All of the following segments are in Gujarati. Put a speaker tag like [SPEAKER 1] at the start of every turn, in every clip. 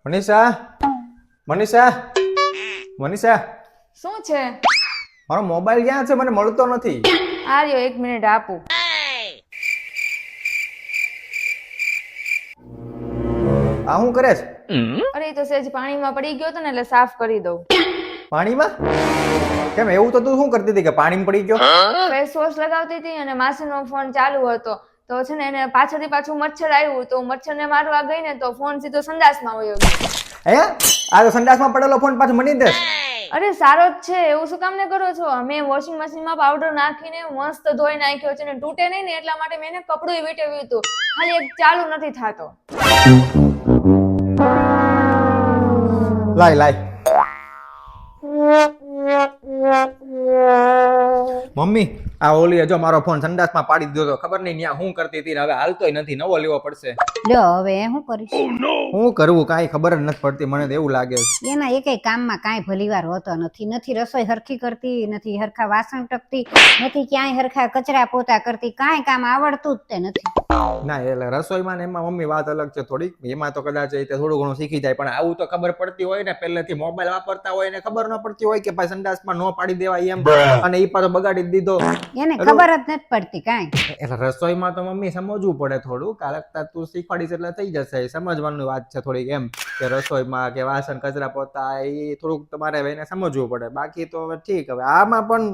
[SPEAKER 1] મનીષા મનીષા મનીષા
[SPEAKER 2] શું છે?
[SPEAKER 1] મારો મોબાઈલ ક્યાં છે? મને મળતો નથી.
[SPEAKER 2] આ રહ્યો, 1 મિનિટ આપું.
[SPEAKER 1] આ શું કરે છે?
[SPEAKER 2] અરે એ તો સહેજ પાણીમાં પડી ગયો હતો ને એટલે સાફ કરી દઉં.
[SPEAKER 1] પાણીમાં? કેમ એવું તો તું શું કરતી હતી કે પાણીમાં પડી ગયો?
[SPEAKER 2] ફેસ વોશ લગાવતી હતી અને માસીનો ફોન ચાલુ હતો તો છે ને એને પાછળથી પાછું મચ્છર આવ્યું તો મચ્છરને મારવા ગઈ ને તો ફોન સીધો સંડાસમાં વયો ગયો.
[SPEAKER 1] હે? આ તો સંડાસમાં પડેલો ફોન પાછો મની દે.
[SPEAKER 2] અરે સારો જ છે, એવું શું કામ ને કરો છો? મેં વોશિંગ મશીનમાં પાવડર નાખીને મસ્ત ધોઈ નાખ્યો છે ને તૂટે નહીં ને એટલા માટે મેં એને કપડું વીંટવ્યું હતું, ખાલી એક ચાલુ નથી થતો.
[SPEAKER 1] લાય લાય. મમ્મી આ ઓલી જો મારો ફોન સંડાસમાં પાડી દીધો, ખબર નહીં ન્યા શું કરતી હતી, હવે હાલતોય નથી, નવો લેવો પડશે.
[SPEAKER 3] લ્યો હવે શું કરીશ?
[SPEAKER 1] શું કરવું કાંઈ ખબર જ નથી પડતી, મને તો એવું લાગે છે.
[SPEAKER 3] એના એકેય કામમાં કાંઈ ભલીવાર હોતો નથી. નથી રસોઈ હરખી કરતી, નથી હરખા વાસણ ટકતી, નથી ક્યાંય હરખા કચરા પોતા કરતી, કાંઈ કામ આવડતું જ તે નથી.
[SPEAKER 1] ના એટલે રસોઈમાં ને એમાં મમ્મી વાત અલગ છે થોડીક, એમાં તો કદાચ એ થોડું ઘણું શીખી જાય, પણ આવું તો ખબર પડતી હોય ને, પહેલેથી મોબાઈલ વાપરતા હોય ને ખબર ન પડતી હોય કે ભાઈ સંડાસમાં ન પાડી દેવાય એમ, અને ઈ પાછો બગાડી જ દીધો.
[SPEAKER 3] એને ખબર જ નથી પડતી કાંઈ.
[SPEAKER 1] એટલે રસોઈમાં તો મમ્મી સમજવું પડે થોડું, કારકતા તું શીખવાડીશ એટલે થઈ જશે, સમજવાની વાત છે થોડીક એમ, કે રસોઈમાં કે વાસણ કચરા પોતા એ થોડુંક તમારે એને સમજવું પડે, બાકી તો હવે ઠીક. હવે આમાં પણ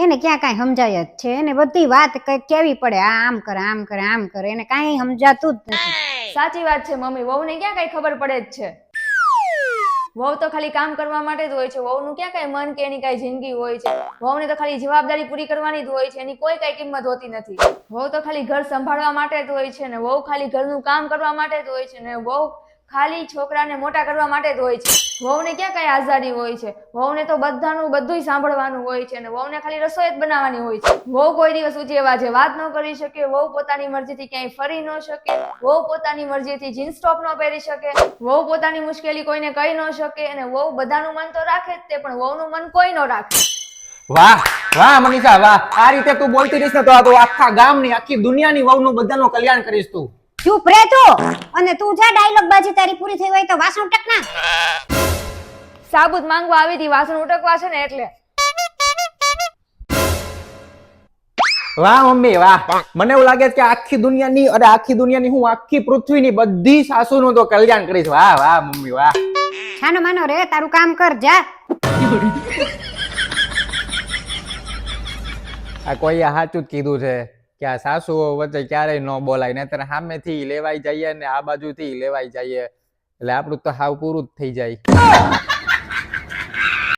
[SPEAKER 3] એને ક્યાં કાંઈ સમજાય જ છે, એને બધી વાત કંઈક કેવી પડે, આ આમ કરે આમ કરે આમ કરે, એને કાંઈ સમજાતું જ નથી.
[SPEAKER 2] સાચી વાત છે મમ્મી, વહુને ક્યાં કઈ ખબર પડે જ છે. વહુ તો ખાલી કામ કરવા માટે જ હોય છે, વહુનું ક્યાં કઈ મન કે એની કઈ જિંદગી હોય છે. વહુને તો ખાલી જવાબદારી પૂરી કરવાની જ હોય છે, એની કોઈ કઈ કિંમત હોતી નથી. વહુ તો ખાલી ઘર સંભાળવા માટે જ હોય છે ને વહુ ખાલી ઘરનું કામ કરવા માટે જ હોય છે ને વહુ ખાલી છોકરાને મોટા કરવા માટે જ હોય છે. વહુને ક્યાં કઈ આઝાદી હોય છે? વહુને તો બધાનું બધુંય સાંભળવાનું હોય છે અને વહુને ખાલી રસોઈ જ બનાવવાની હોય છે. વહુ કોઈ દિવસ ઊંચી અવાજે વાત ન કરી શકે, વહુ પોતાની મરજીથી ક્યાંય ફરી ન શકે, વહુ પોતાની મરજીથી જીન્સ ટોપ ન પહેરી શકે, વહુ પોતાની મુશ્કેલી કોઈને કહી ન શકે, અને વહુ બધાનું મન તો રાખે જ તે, પણ વહુનું મન કોઈ ન રાખે.
[SPEAKER 1] વાહ વાહ મનીષા વાહ, આ રીતે તું બોલતી રહીશ ને તો આ તો આખા ગામની આખી દુનિયાની વહુનું બધાનું કલ્યાણ કરીશ તું.
[SPEAKER 3] ચૂપ રે તું, અને તું જા ડાયલોગ બાજી તારી પૂરી થઈ હોય તો વાસણ ટકના.
[SPEAKER 2] સાબુત માંગવા આવી હતી, વાસણ ઉટકવા છે ને એટલે.
[SPEAKER 1] વાહ મમ્મી વાહ, મને એવું લાગે છે કે આખી દુનિયાની, અરે આખી દુનિયાની હું આખી પૃથ્વીની બધી સાસુનું તો કલ્યાણ કરીશ. વાહ વાહ મમ્મી વાહ.
[SPEAKER 3] છાનો માનો રે, તારું કામ કર જા.
[SPEAKER 1] આ કોઈ સાચું જ કીધું છે કે આ સાસુઓ વચ્ચે ક્યારેય ન બોલાય, નહીતર સામેથી લેવાઈ જઈએ ને આ બાજુથી લેવાઈ જઈએ એટલે આપણું તો હાવ પૂરું જ થઈ જાય.